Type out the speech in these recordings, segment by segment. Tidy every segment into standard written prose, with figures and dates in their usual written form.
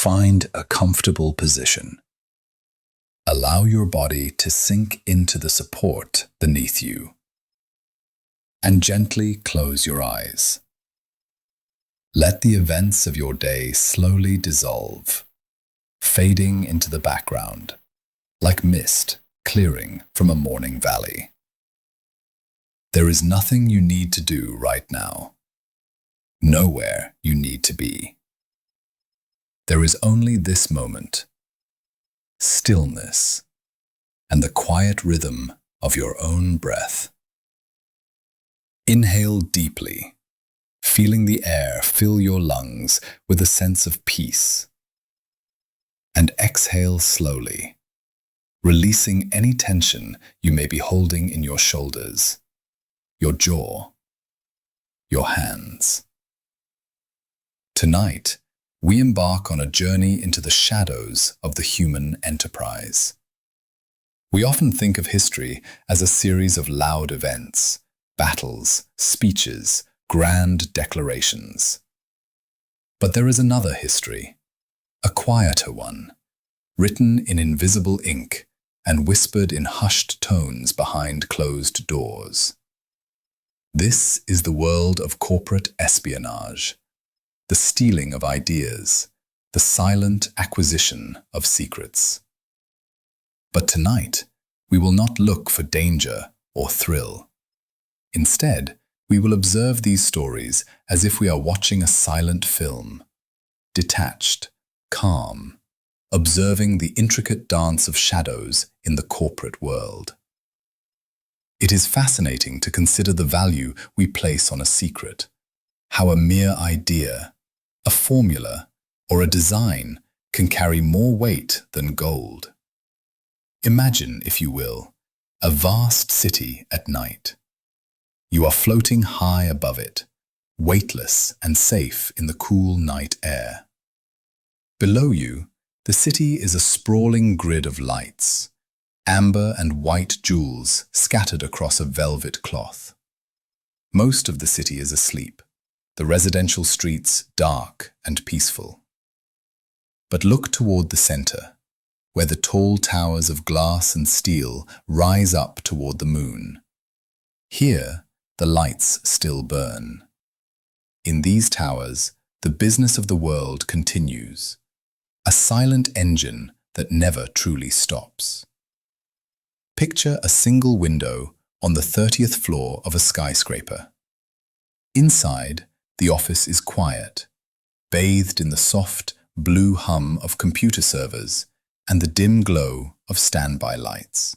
Find a comfortable position. Allow your body to sink into the support beneath you, and gently close your eyes. Let the events of your day slowly dissolve, fading into the background, like mist clearing from a morning valley. There is nothing you need to do right now, nowhere you need to be. There is only this moment, stillness, and the quiet rhythm of your own breath. Inhale deeply, feeling the air fill your lungs with a sense of peace. And exhale slowly, releasing any tension you may be holding in your shoulders, your jaw, your hands. Tonight, we embark on a journey into the shadows of the human enterprise. We often think of history as a series of loud events, battles, speeches, grand declarations. But there is another history, a quieter one, written in invisible ink and whispered in hushed tones behind closed doors. This is the world of corporate espionage, the stealing of ideas, the silent acquisition of secrets. But tonight, we will not look for danger or thrill. Instead, we will observe these stories as if we are watching a silent film, detached, calm, observing the intricate dance of shadows in the corporate world. It is fascinating to consider the value we place on a secret, how a mere idea, a formula, or a design can carry more weight than gold. Imagine, if you will, a vast city at night. You are floating high above it, weightless and safe in the cool night air. Below you, the city is a sprawling grid of lights, amber and white jewels scattered across a velvet cloth. Most of the city is asleep, the residential streets dark and peaceful. But look toward the center, where the tall towers of glass and steel rise up toward the moon. Here, the lights still burn. In these towers, the business of the world continues, a silent engine that never truly stops. Picture a single window on the 30th floor of a skyscraper. Inside, the office is quiet, bathed in the soft, blue hum of computer servers and the dim glow of standby lights.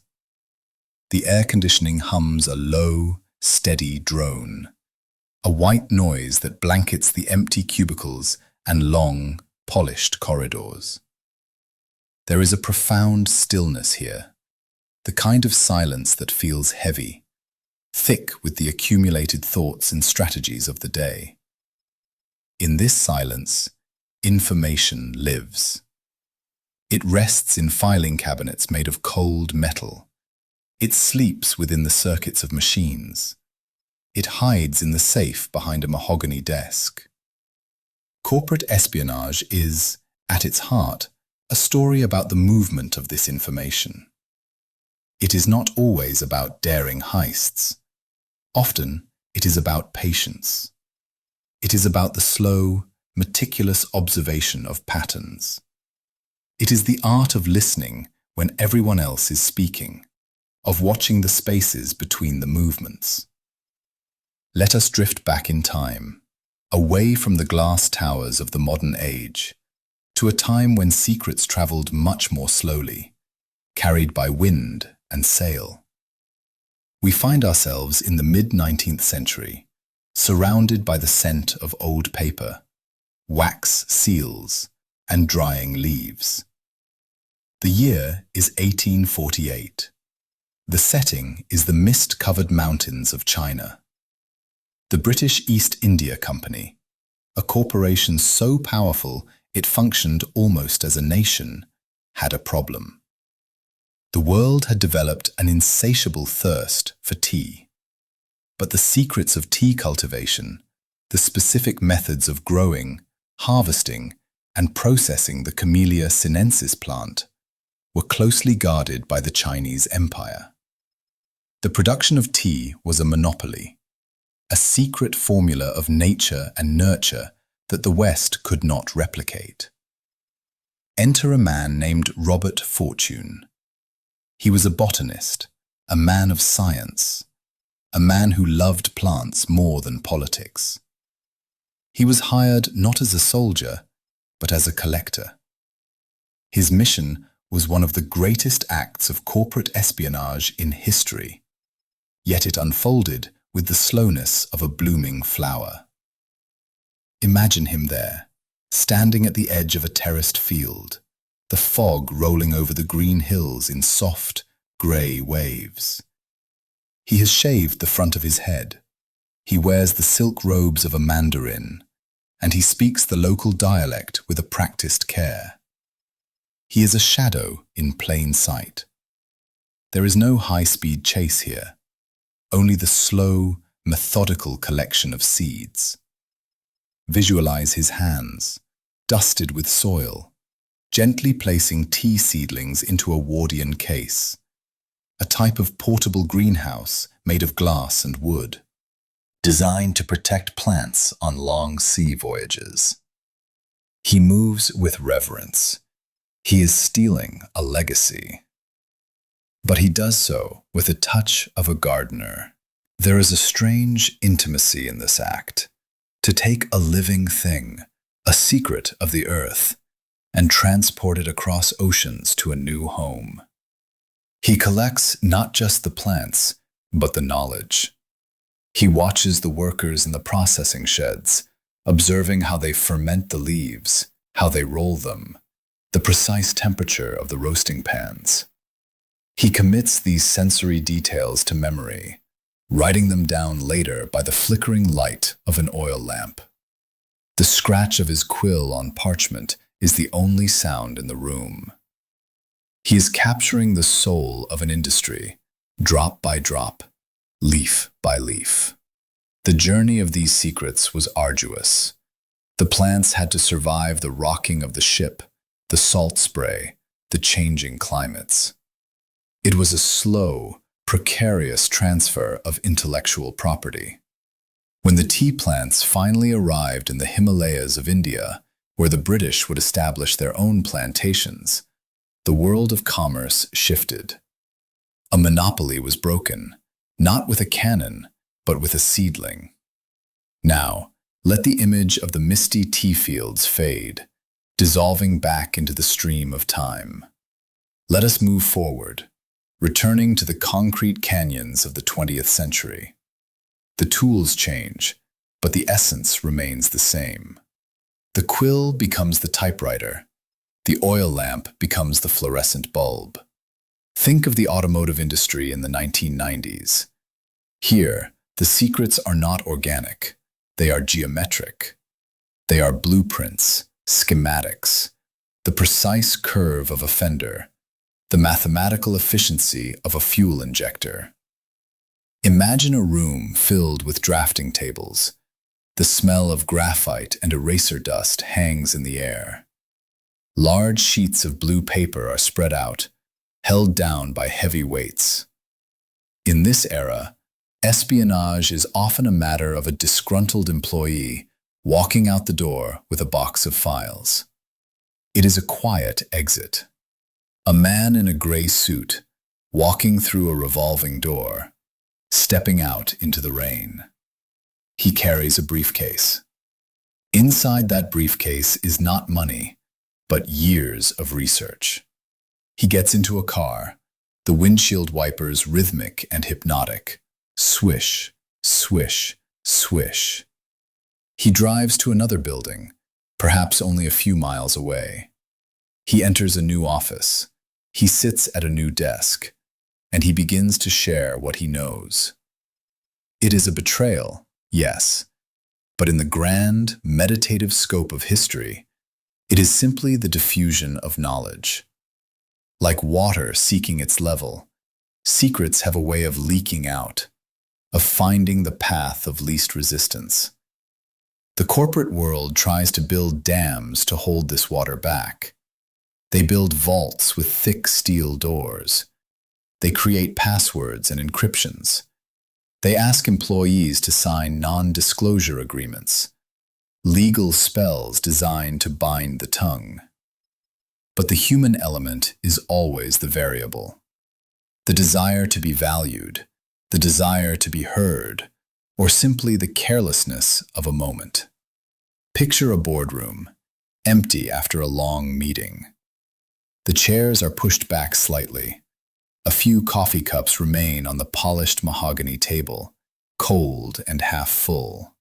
The air conditioning hums a low, steady drone, a white noise that blankets the empty cubicles and long, polished corridors. There is a profound stillness here, the kind of silence that feels heavy, thick with the accumulated thoughts and strategies of the day. In this silence, information lives. It rests in filing cabinets made of cold metal. It sleeps within the circuits of machines. It hides in the safe behind a mahogany desk. Corporate espionage is, at its heart, a story about the movement of this information. It is not always about daring heists. Often, it is about patience. It is about the slow, meticulous observation of patterns. It is the art of listening when everyone else is speaking, of watching the spaces between the movements. Let us drift back in time, away from the glass towers of the modern age, to a time when secrets traveled much more slowly, carried by wind and sail. We find ourselves in the mid-19th century, surrounded by the scent of old paper, wax seals, and drying leaves. The year is 1848. The setting is the mist-covered mountains of China. The British East India Company, a corporation so powerful it functioned almost as a nation, had a problem. The world had developed an insatiable thirst for tea. But the secrets of tea cultivation, the specific methods of growing, harvesting, and processing the Camellia sinensis plant were closely guarded by the Chinese Empire. The production of tea was a monopoly, a secret formula of nature and nurture that the West could not replicate. Enter a man named Robert Fortune. He was a botanist, a man of science, a man who loved plants more than politics. He was hired not as a soldier, but as a collector. His mission was one of the greatest acts of corporate espionage in history, yet it unfolded with the slowness of a blooming flower. Imagine him there, standing at the edge of a terraced field, the fog rolling over the green hills in soft, grey waves. He has shaved the front of his head. He wears the silk robes of a mandarin, and he speaks the local dialect with a practiced care. He is a shadow in plain sight. There is no high-speed chase here, only the slow, methodical collection of seeds. Visualize his hands, dusted with soil, gently placing tea seedlings into a Wardian case, a type of portable greenhouse made of glass and wood, designed to protect plants on long sea voyages. He moves with reverence. He is stealing a legacy. But he does so with a touch of a gardener. There is a strange intimacy in this act, to take a living thing, a secret of the earth, and transport it across oceans to a new home. He collects not just the plants, but the knowledge. He watches the workers in the processing sheds, observing how they ferment the leaves, how they roll them, the precise temperature of the roasting pans. He commits these sensory details to memory, writing them down later by the flickering light of an oil lamp. The scratch of his quill on parchment is the only sound in the room. He is capturing the soul of an industry, drop by drop, leaf by leaf. The journey of these secrets was arduous. The plants had to survive the rocking of the ship, the salt spray, the changing climates. It was a slow, precarious transfer of intellectual property. When the tea plants finally arrived in the Himalayas of India, where the British would establish their own plantations, the world of commerce shifted. A monopoly was broken, not with a cannon, but with a seedling. Now, let the image of the misty tea fields fade, dissolving back into the stream of time. Let us move forward, returning to the concrete canyons of the 20th century. The tools change, but the essence remains the same. The quill becomes the typewriter. The oil lamp becomes the fluorescent bulb. Think of the automotive industry in the 1990s. Here, the secrets are not organic. They are geometric. They are blueprints, schematics, the precise curve of a fender, the mathematical efficiency of a fuel injector. Imagine a room filled with drafting tables. The smell of graphite and eraser dust hangs in the air. Large sheets of blue paper are spread out, held down by heavy weights. In this era, espionage is often a matter of a disgruntled employee walking out the door with a box of files. It is a quiet exit. A man in a gray suit, walking through a revolving door, stepping out into the rain. He carries a briefcase. Inside that briefcase is not money, but years of research. He gets into a car, the windshield wipers rhythmic and hypnotic. Swish, swish, swish. He drives to another building, perhaps only a few miles away. He enters a new office. He sits at a new desk, and he begins to share what he knows. It is a betrayal, yes, but in the grand, meditative scope of history, it is simply the diffusion of knowledge. Like water seeking its level, secrets have a way of leaking out, of finding the path of least resistance. The corporate world tries to build dams to hold this water back. They build vaults with thick steel doors. They create passwords and encryptions. They ask employees to sign non-disclosure agreements, legal spells designed to bind the tongue. But the human element is always the variable. The desire to be valued, the desire to be heard, or simply the carelessness of a moment. Picture a boardroom, empty after a long meeting. The chairs are pushed back slightly. A few coffee cups remain on the polished mahogany table, cold and half full.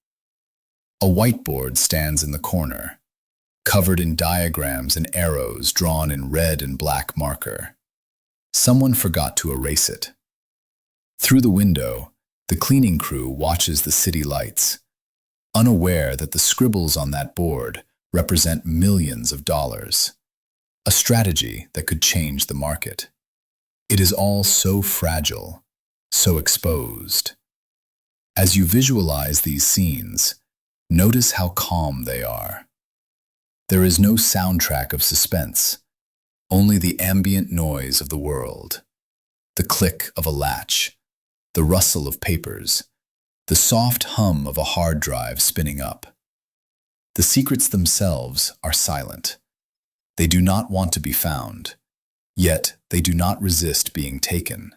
A whiteboard stands in the corner, covered in diagrams and arrows drawn in red and black marker. Someone forgot to erase it. Through the window, the cleaning crew watches the city lights, unaware that the scribbles on that board represent millions of dollars, a strategy that could change the market. It is all so fragile, so exposed. As you visualize these scenes, notice how calm they are. There is no soundtrack of suspense, only the ambient noise of the world, the click of a latch, the rustle of papers, the soft hum of a hard drive spinning up. The secrets themselves are silent. They do not want to be found, yet they do not resist being taken.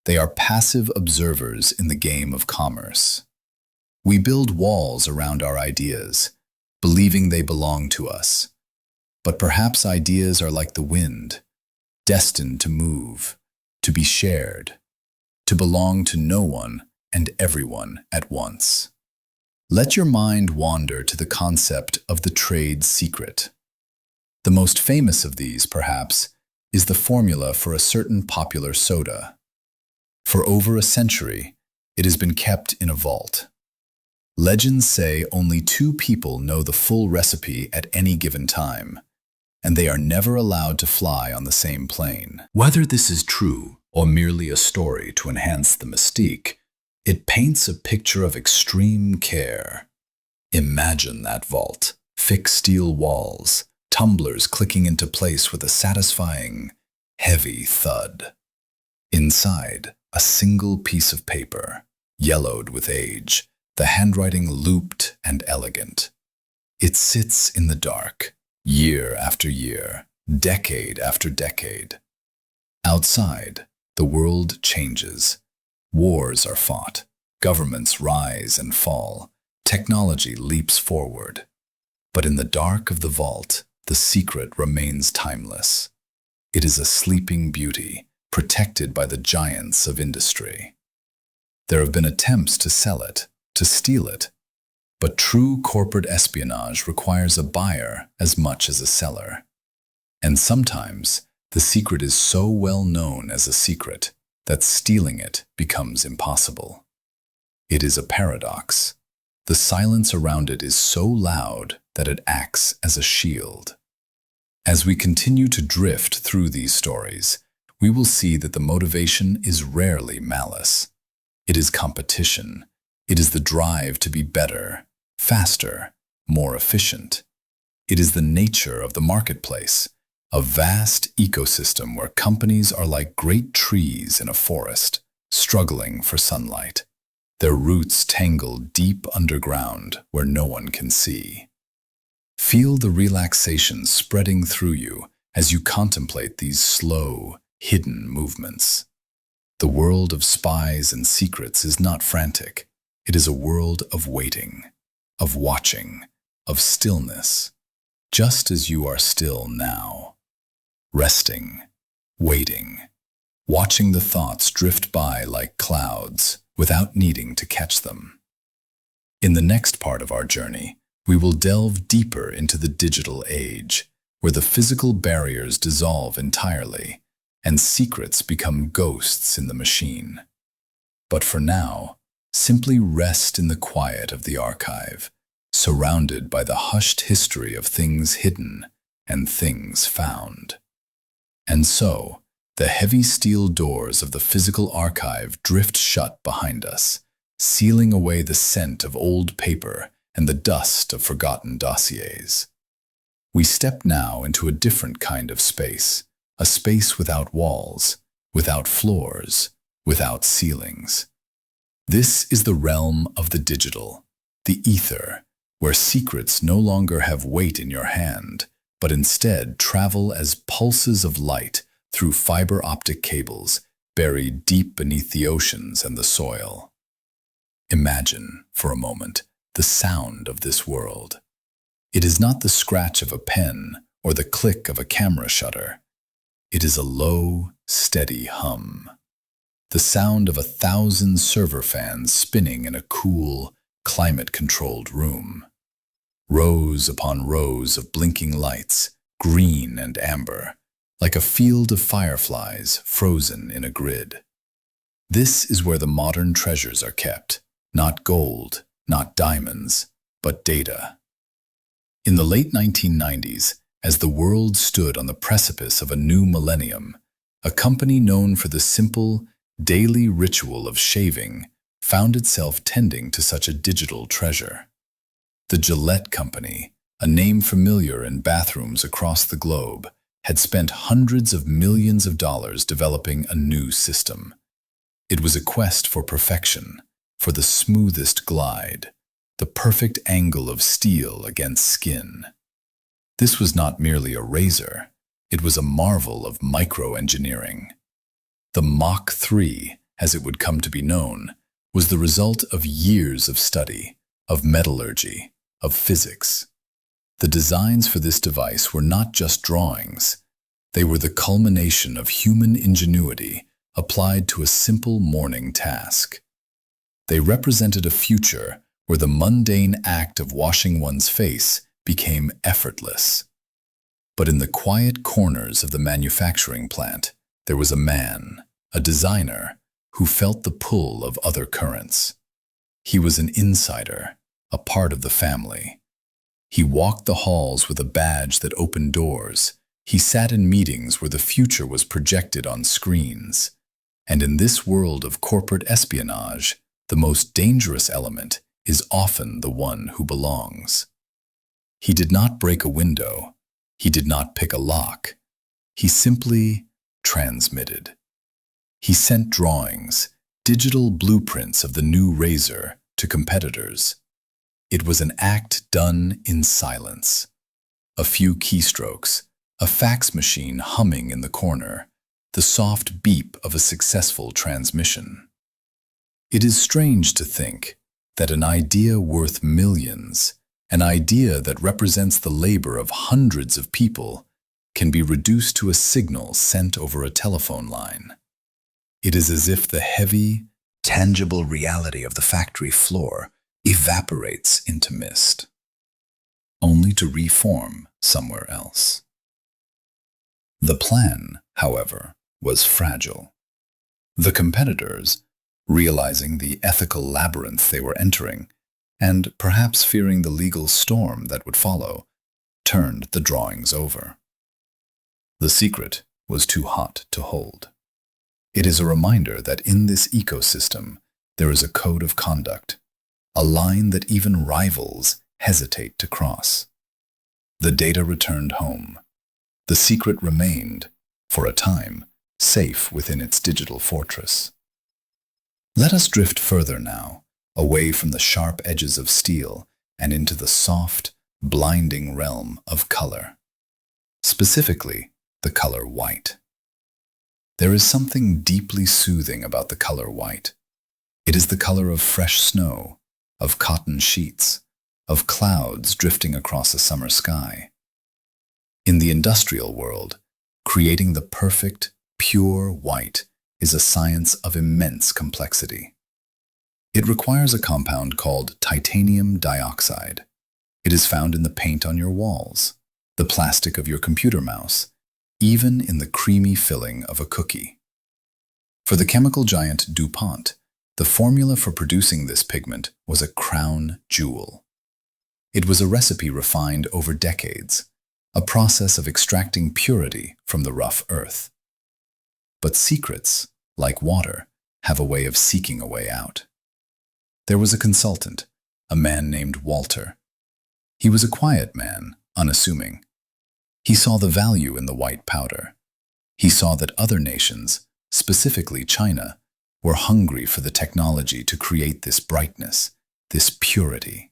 They are passive observers in the game of commerce. We build walls around our ideas, believing they belong to us. But perhaps ideas are like the wind, destined to move, to be shared, to belong to no one and everyone at once. Let your mind wander to the concept of the trade secret. The most famous of these, perhaps, is the formula for a certain popular soda. For over a century, it has been kept in a vault. Legends say only 2 people know the full recipe at any given time, and they are never allowed to fly on the same plane. Whether this is true or merely a story to enhance the mystique, it paints a picture of extreme care. Imagine that vault, thick steel walls, tumblers clicking into place with a satisfying, heavy thud. Inside, a single piece of paper, yellowed with age, the handwriting looped and elegant. It sits in the dark, year after year, decade after decade. Outside, the world changes. Wars are fought, governments rise and fall, technology leaps forward. But in the dark of the vault, the secret remains timeless. It is a sleeping beauty, protected by the giants of industry. There have been attempts to sell it, to steal it, but true corporate espionage requires a buyer as much as a seller. And sometimes, the secret is so well known as a secret that stealing it becomes impossible. It is a paradox. The silence around it is so loud that it acts as a shield. As we continue to drift through these stories, we will see that the motivation is rarely malice. It is competition. It is the drive to be better, faster, more efficient. It is the nature of the marketplace, a vast ecosystem where companies are like great trees in a forest, struggling for sunlight. Their roots tangle deep underground where no one can see. Feel the relaxation spreading through you as you contemplate these slow, hidden movements. The world of spies and secrets is not frantic. It is a world of waiting, of watching, of stillness, just as you are still now. Resting, waiting, watching the thoughts drift by like clouds without needing to catch them. In the next part of our journey, we will delve deeper into the digital age, where the physical barriers dissolve entirely and secrets become ghosts in the machine. But for now, simply rest in the quiet of the archive, surrounded by the hushed history of things hidden and things found. And so, the heavy steel doors of the physical archive drift shut behind us, sealing away the scent of old paper and the dust of forgotten dossiers. We step now into a different kind of space, a space without walls, without floors, without ceilings. This is the realm of the digital, the ether, where secrets no longer have weight in your hand, but instead travel as pulses of light through fiber optic cables buried deep beneath the oceans and the soil. Imagine, for a moment, the sound of this world. It is not the scratch of a pen or the click of a camera shutter. It is a low, steady hum. The sound of 1,000 server fans spinning in a cool, climate-controlled room. Rows upon rows of blinking lights, green and amber, like a field of fireflies frozen in a grid. This is where the modern treasures are kept, not gold, not diamonds, but data. In the late 1990s, as the world stood on the precipice of a new millennium, a company known for the simple, daily ritual of shaving found itself tending to such a digital treasure. The Gillette Company, a name familiar in bathrooms across the globe, had spent hundreds of millions of dollars developing a new system. It was a quest for perfection, for the smoothest glide, the perfect angle of steel against skin. This was not merely a razor, it was a marvel of microengineering. The Mach 3, as it would come to be known, was the result of years of study, of metallurgy, of physics. The designs for this device were not just drawings. They were the culmination of human ingenuity applied to a simple morning task. They represented a future where the mundane act of washing one's face became effortless. But in the quiet corners of the manufacturing plant, there was a man, a designer, who felt the pull of other currents. He was an insider, a part of the family. He walked the halls with a badge that opened doors. He sat in meetings where the future was projected on screens. And in this world of corporate espionage, the most dangerous element is often the one who belongs. He did not break a window. He did not pick a lock. He simply transmitted. He sent drawings, digital blueprints of the new razor, to competitors. It was an act done in silence. A few keystrokes, a fax machine humming in the corner, the soft beep of a successful transmission. It is strange to think that an idea worth millions, an idea that represents the labor of hundreds of people, can be reduced to a signal sent over a telephone line. It is as if the heavy, tangible reality of the factory floor evaporates into mist, only to reform somewhere else. The plan, however, was fragile. The competitors, realizing the ethical labyrinth they were entering, and perhaps fearing the legal storm that would follow, turned the drawings over. The secret was too hot to hold. It is a reminder that in this ecosystem, there is a code of conduct, a line that even rivals hesitate to cross. The data returned home. The secret remained, for a time, safe within its digital fortress. Let us drift further now, away from the sharp edges of steel and into the soft, blinding realm of color. Specifically, the color white. There is something deeply soothing about the color white. It is the color of fresh snow, of cotton sheets, of clouds drifting across a summer sky. In the industrial world, creating the perfect, pure white is a science of immense complexity. It requires a compound called titanium dioxide. It is found in the paint on your walls, the plastic of your computer mouse, even in the creamy filling of a cookie. For the chemical giant DuPont, the formula for producing this pigment was a crown jewel. It was a recipe refined over decades, a process of extracting purity from the rough earth. But secrets, like water, have a way of seeking a way out. There was a consultant, a man named Walter. He was a quiet man, unassuming. He saw the value in the white powder. He saw that other nations, specifically China, were hungry for the technology to create this brightness, this purity.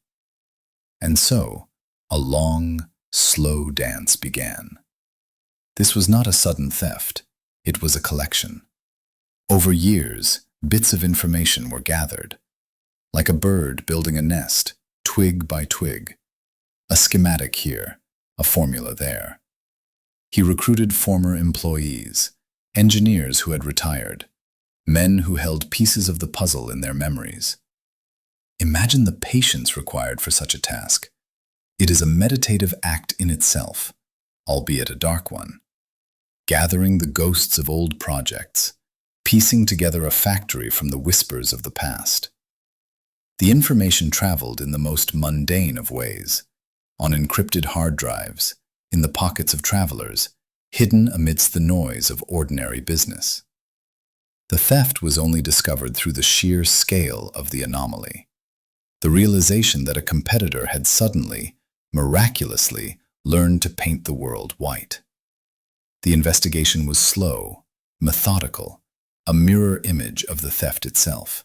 And so, a long, slow dance began. This was not a sudden theft. It was a collection. Over years, bits of information were gathered, like a bird building a nest, twig by twig. A schematic here, a formula there. He recruited former employees, engineers who had retired, men who held pieces of the puzzle in their memories. Imagine the patience required for such a task. It is a meditative act in itself, albeit a dark one. Gathering the ghosts of old projects, piecing together a factory from the whispers of the past. The information traveled in the most mundane of ways, on encrypted hard drives, in the pockets of travelers, hidden amidst the noise of ordinary business. The theft was only discovered through the sheer scale of the anomaly, the realization that a competitor had suddenly, miraculously, learned to paint the world white. The investigation was slow, methodical, a mirror image of the theft itself.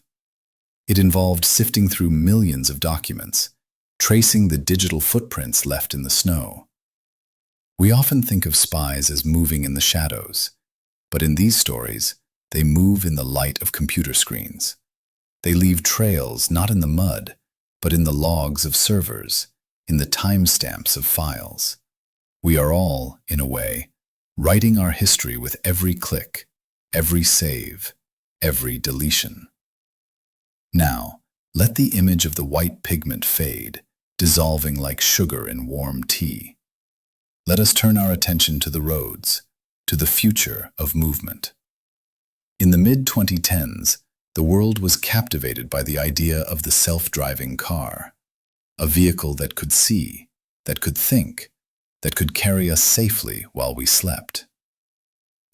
It involved sifting through millions of documents, tracing the digital footprints left in the snow. We often think of spies as moving in the shadows, but in these stories, they move in the light of computer screens. They leave trails not in the mud, but in the logs of servers, in the timestamps of files. We are all, in a way, writing our history with every click, every save, every deletion. Now, let the image of the white pigment fade, dissolving like sugar in warm tea. Let us turn our attention to the roads, to the future of movement. In the mid-2010s, the world was captivated by the idea of the self-driving car, a vehicle that could see, that could think, that could carry us safely while we slept.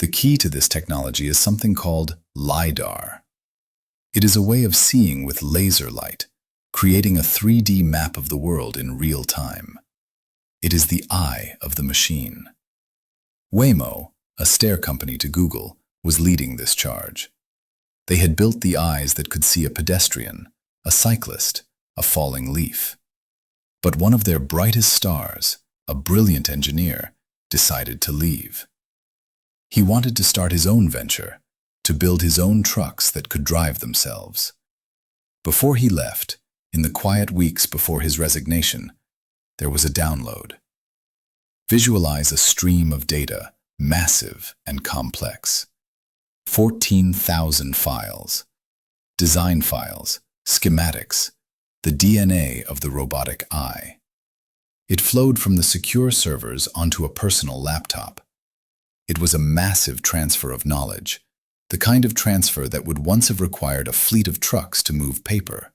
The key to this technology is something called LiDAR. It is a way of seeing with laser light, creating a 3D map of the world in real time. It is the eye of the machine. Waymo, a stair company to Google, was leading this charge. They had built the eyes that could see a pedestrian, a cyclist, a falling leaf. But one of their brightest stars, a brilliant engineer, decided to leave. He wanted to start his own venture, to build his own trucks that could drive themselves. Before he left, in the quiet weeks before his resignation, there was a download. Visualize a stream of data, massive and complex. 14,000 files. Design files, schematics, the DNA of the robotic eye. It flowed from the secure servers onto a personal laptop. It was a massive transfer of knowledge, the kind of transfer that would once have required a fleet of trucks to move paper.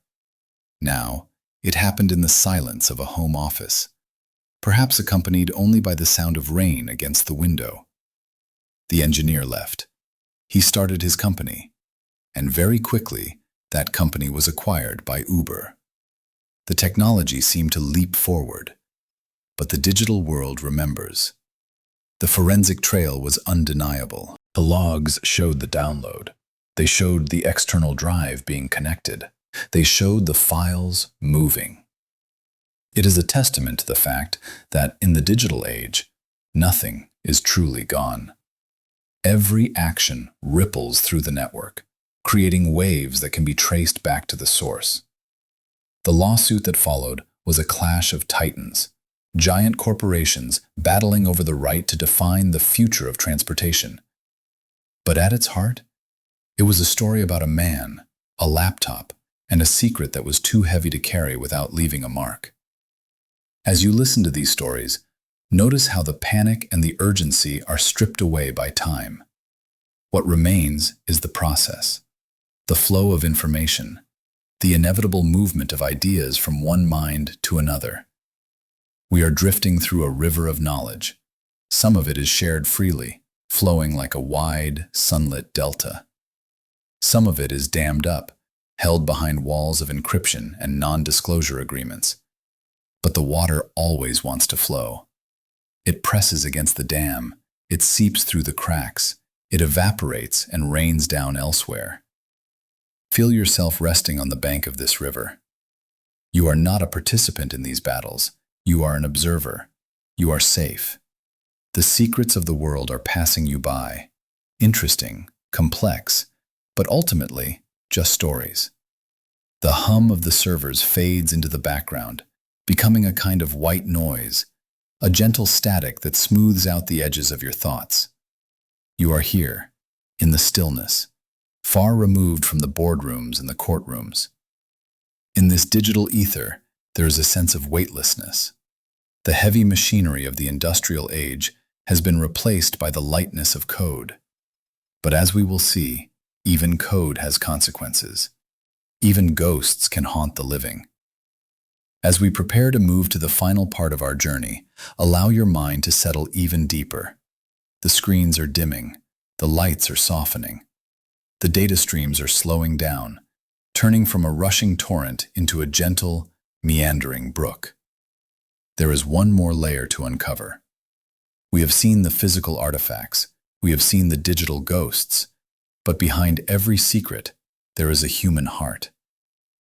Now, it happened in the silence of a home office, perhaps accompanied only by the sound of rain against the window. The engineer left. He started his company, and very quickly, that company was acquired by Uber. The technology seemed to leap forward, but the digital world remembers. The forensic trail was undeniable. The logs showed the download. They showed the external drive being connected. They showed the files moving. It is a testament to the fact that in the digital age, nothing is truly gone. Every action ripples through the network, creating waves that can be traced back to the source. The lawsuit that followed was a clash of titans, giant corporations battling over the right to define the future of transportation. But at its heart, it was a story about a man, a laptop, and a secret that was too heavy to carry without leaving a mark. As you listen to these stories, notice how the panic and the urgency are stripped away by time. What remains is the process, the flow of information, the inevitable movement of ideas from one mind to another. We are drifting through a river of knowledge. Some of it is shared freely, flowing like a wide, sunlit delta. Some of it is dammed up, held behind walls of encryption and non-disclosure agreements. But the water always wants to flow. It presses against the dam, it seeps through the cracks, it evaporates and rains down elsewhere. Feel yourself resting on the bank of this river. You are not a participant in these battles. You are an observer. You are safe. The secrets of the world are passing you by. Interesting, complex, but ultimately just stories. The hum of the servers fades into the background, becoming a kind of white noise, a gentle static that smooths out the edges of your thoughts. You are here, in the stillness, far removed from the boardrooms and the courtrooms. In this digital ether, there is a sense of weightlessness. The heavy machinery of the industrial age has been replaced by the lightness of code. But as we will see, even code has consequences. Even ghosts can haunt the living. As we prepare to move to the final part of our journey, allow your mind to settle even deeper. The screens are dimming, the lights are softening. The data streams are slowing down, turning from a rushing torrent into a gentle, meandering brook. There is one more layer to uncover. We have seen the physical artifacts, we have seen the digital ghosts, but behind every secret, there is a human heart.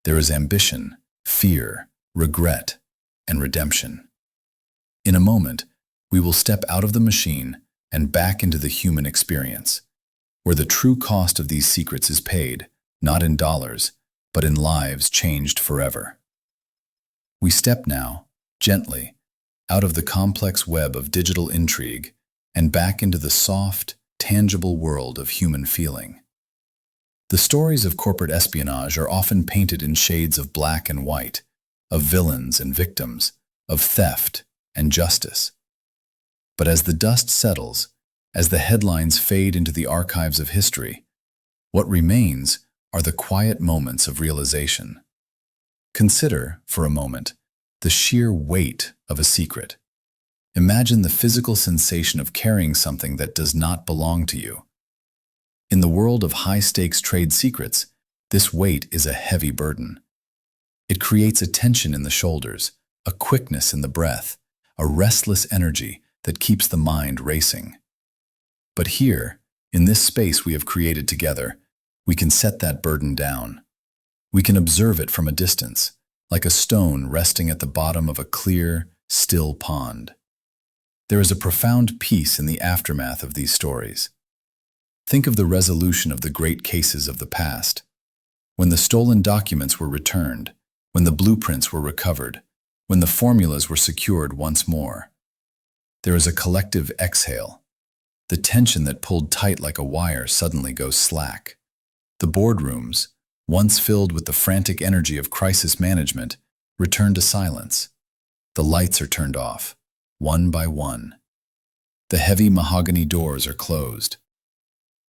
There is ambition, fear, regret, and redemption. In a moment, we will step out of the machine and back into the human experience, where the true cost of these secrets is paid, not in dollars, but in lives changed forever. We step now, gently, out of the complex web of digital intrigue and back into the soft, tangible world of human feeling. The stories of corporate espionage are often painted in shades of black and white, of villains and victims, of theft and justice. But as the dust settles, as the headlines fade into the archives of history, what remains are the quiet moments of realization. Consider, for a moment, the sheer weight of a secret. Imagine the physical sensation of carrying something that does not belong to you. In the world of high-stakes trade secrets, this weight is a heavy burden. It creates a tension in the shoulders, a quickness in the breath, a restless energy that keeps the mind racing. But here, in this space we have created together, we can set that burden down. We can observe it from a distance, like a stone resting at the bottom of a clear, still pond. There is a profound peace in the aftermath of these stories. Think of the resolution of the great cases of the past. When the stolen documents were returned, when the blueprints were recovered, when the formulas were secured once more. There is a collective exhale. The tension that pulled tight like a wire suddenly goes slack. The boardrooms, once filled with the frantic energy of crisis management, return to silence. The lights are turned off, one by one. The heavy mahogany doors are closed.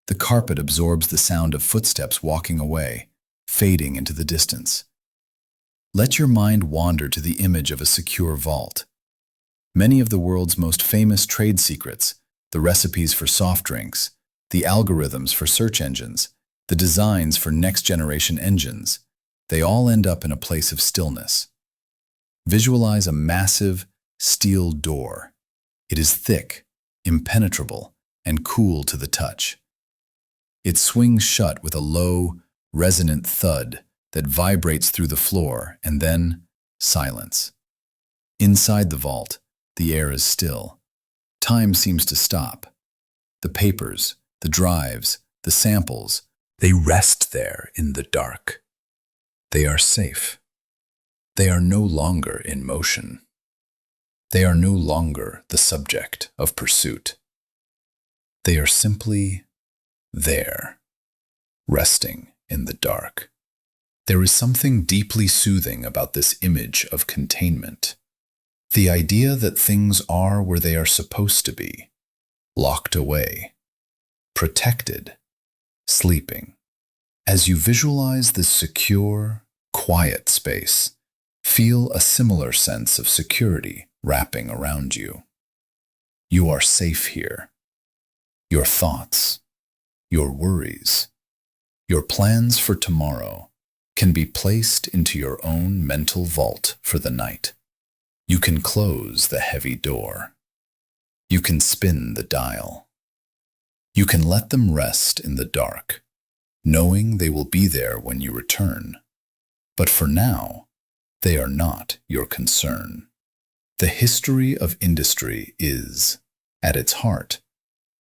The carpet absorbs the sound of footsteps walking away, fading into the distance. Let your mind wander to the image of a secure vault. Many of the world's most famous trade secrets, the recipes for soft drinks, the algorithms for search engines, the designs for next-generation engines, they all end up in a place of stillness. Visualize a massive, steel door. It is thick, impenetrable, and cool to the touch. It swings shut with a low, resonant thud that vibrates through the floor, and then silence. Inside the vault, the air is still. Time seems to stop. The papers, the drives, the samples, they rest there in the dark. They are safe. They are no longer in motion. They are no longer the subject of pursuit. They are simply there, resting in the dark. There is something deeply soothing about this image of containment. The idea that things are where they are supposed to be, locked away, protected, sleeping. As you visualize this secure, quiet space, feel a similar sense of security wrapping around you. You are safe here. Your thoughts, your worries, your plans for tomorrow can be placed into your own mental vault for the night. You can close the heavy door. You can spin the dial. You can let them rest in the dark, knowing they will be there when you return. But for now, they are not your concern. The history of industry is, at its heart,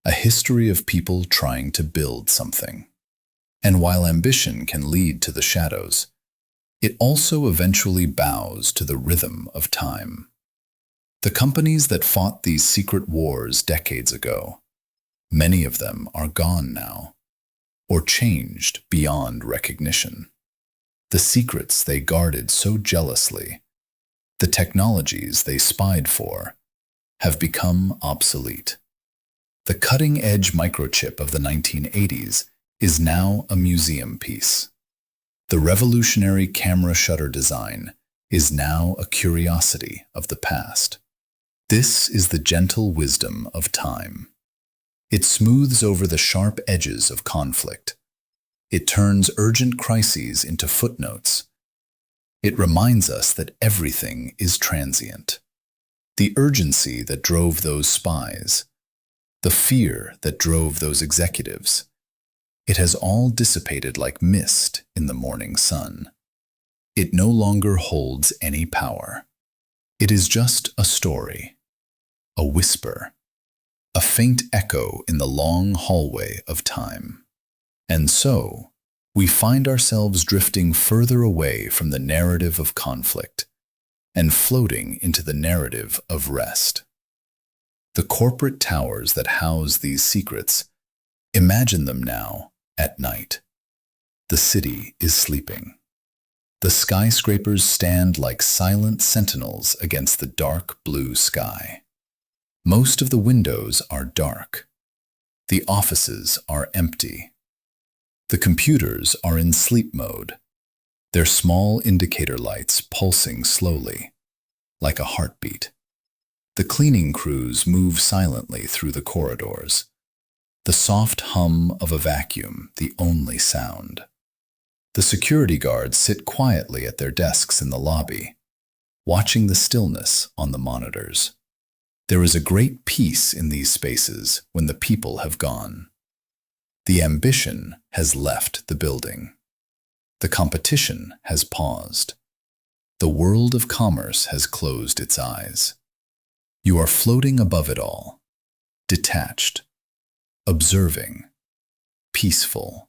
a history of people trying to build something. And while ambition can lead to the shadows, it also eventually bows to the rhythm of time. The companies that fought these secret wars decades ago, many of them are gone now, or changed beyond recognition. The secrets they guarded so jealously, the technologies they spied for, have become obsolete. The cutting-edge microchip of the 1980s is now a museum piece. The revolutionary camera shutter design is now a curiosity of the past. This is the gentle wisdom of time. It smooths over the sharp edges of conflict. It turns urgent crises into footnotes. It reminds us that everything is transient. The urgency that drove those spies, the fear that drove those executives, it has all dissipated like mist in the morning sun. It no longer holds any power. It is just a story, a whisper, a faint echo in the long hallway of time. And so, we find ourselves drifting further away from the narrative of conflict and floating into the narrative of rest. The corporate towers that house these secrets, imagine them now at night. The city is sleeping. The skyscrapers stand like silent sentinels against the dark blue sky. Most of the windows are dark. The offices are empty. The computers are in sleep mode, their small indicator lights pulsing slowly, like a heartbeat. The cleaning crews move silently through the corridors, the soft hum of a vacuum the only sound. The security guards sit quietly at their desks in the lobby, watching the stillness on the monitors. There is a great peace in these spaces when the people have gone. The ambition has left the building. The competition has paused. The world of commerce has closed its eyes. You are floating above it all, detached, observing, peaceful.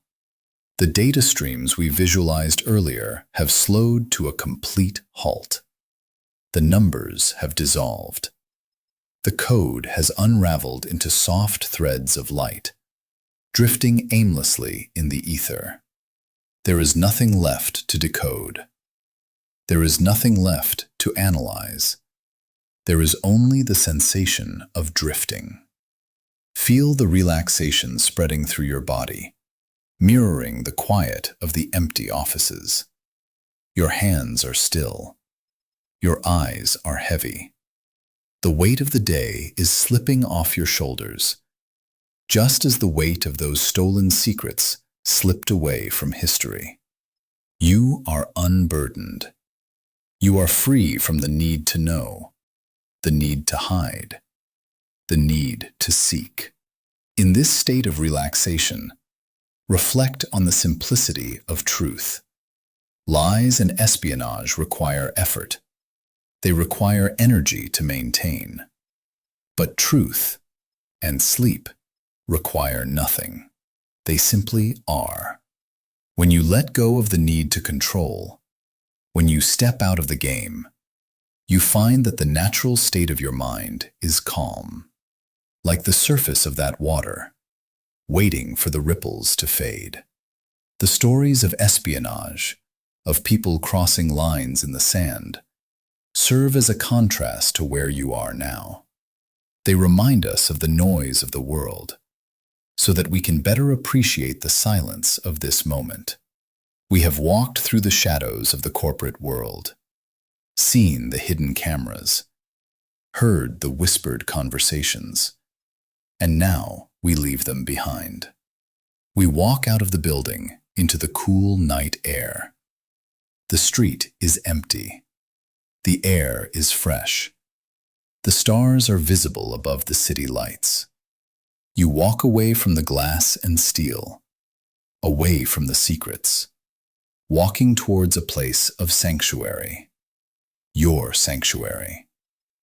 The data streams we visualized earlier have slowed to a complete halt. The numbers have dissolved. The code has unraveled into soft threads of light, drifting aimlessly in the ether. There is nothing left to decode. There is nothing left to analyze. There is only the sensation of drifting. Feel the relaxation spreading through your body, mirroring the quiet of the empty offices. Your hands are still. Your eyes are heavy. The weight of the day is slipping off your shoulders, just as the weight of those stolen secrets slipped away from history. You are unburdened. You are free from the need to know, the need to hide, the need to seek. In this state of relaxation, reflect on the simplicity of truth. Lies and espionage require effort. They require energy to maintain. But truth and sleep require nothing. They simply are. When you let go of the need to control, when you step out of the game, you find that the natural state of your mind is calm, like the surface of that water, waiting for the ripples to fade. The stories of espionage, of people crossing lines in the sand, serve as a contrast to where you are now. They remind us of the noise of the world, so that we can better appreciate the silence of this moment. We have walked through the shadows of the corporate world, seen the hidden cameras, heard the whispered conversations, and now we leave them behind. We walk out of the building into the cool night air, The street is empty. The air is fresh. The stars are visible above the city lights. You walk away from the glass and steel, away from the secrets, walking towards a place of sanctuary. Your sanctuary.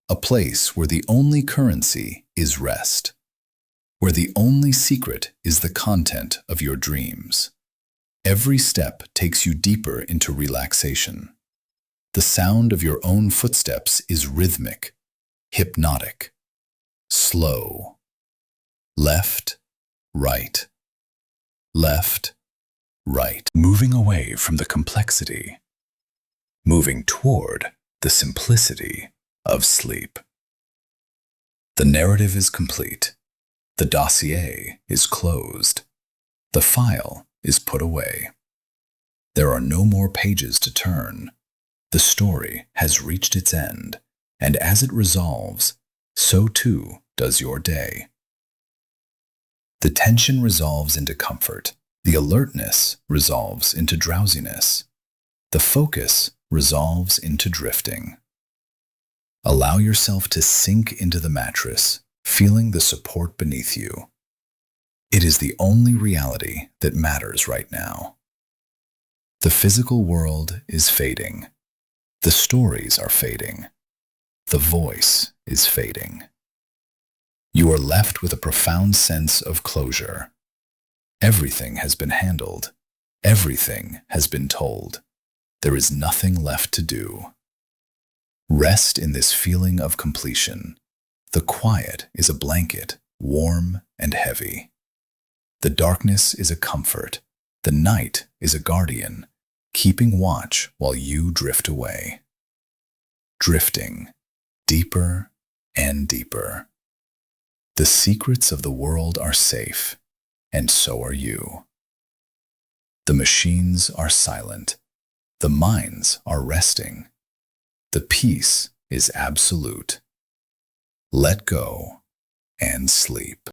A place where the only currency is rest, where the only secret is the content of your dreams. Every step takes you deeper into relaxation. The sound of your own footsteps is rhythmic, hypnotic, slow. Left, right, left, right. Moving away from the complexity, moving toward the simplicity of sleep. The narrative is complete. The dossier is closed. The file is put away. There are no more pages to turn. The story has reached its end, and as it resolves, so too does your day. The tension resolves into comfort. The alertness resolves into drowsiness. The focus resolves into drifting. Allow yourself to sink into the mattress, feeling the support beneath you. It is the only reality that matters right now. The physical world is fading. The stories are fading. The voice is fading. You are left with a profound sense of closure. Everything has been handled. Everything has been told. There is nothing left to do. Rest in this feeling of completion. The quiet is a blanket, warm and heavy. The darkness is a comfort. The night is a guardian, keeping watch while you drift away. Drifting, deeper and deeper. The secrets of the world are safe, and so are you. The machines are silent. The minds are resting. The peace is absolute. Let go and sleep.